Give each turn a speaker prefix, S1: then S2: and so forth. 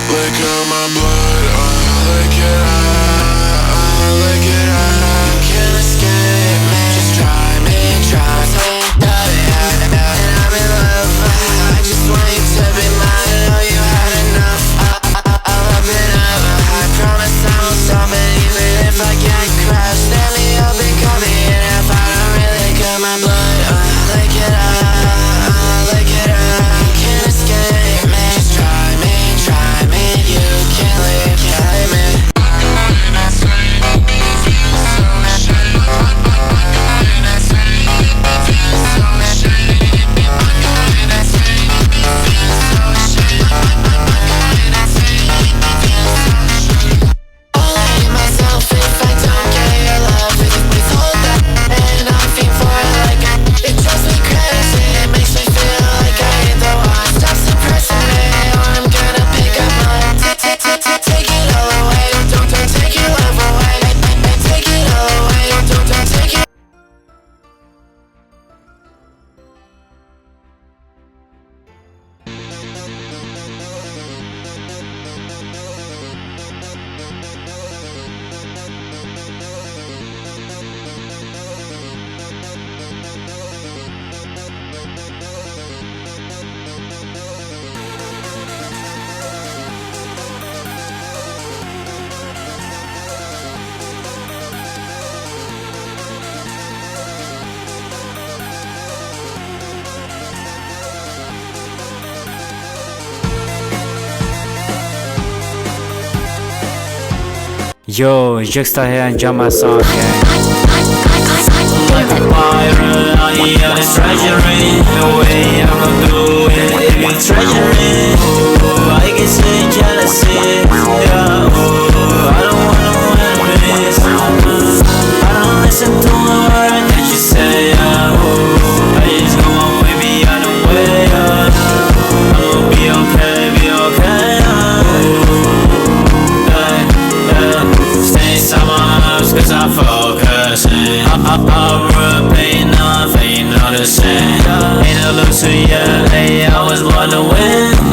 S1: Lick up my blood, lick it up, lick it up. You can't escape me, just try me, try me. And I'm in love, I just want you to be mine. I know you had enough, I'll up it up. I promise I won't stop it, even if I get crushed. Stand me up and cut me in if I don't really cut my blood. Lick it up, lick it up. You can't escape me, just try me, you can't leave, me.
S2: Yo, Juxta here and jump my song, gang.
S3: Like a pirate, I am the treasury. The way I'ma do it, it's treasury. I can see jealousy, yeah. I don't wanna enemies. I don't listen to a word that you say, I just go my way, be on the way, I'ma be okay, Stay inside my house cause I'm focusing. I'm repeating nothing, not the same. Ain't a loser yet, hey, I was born to win.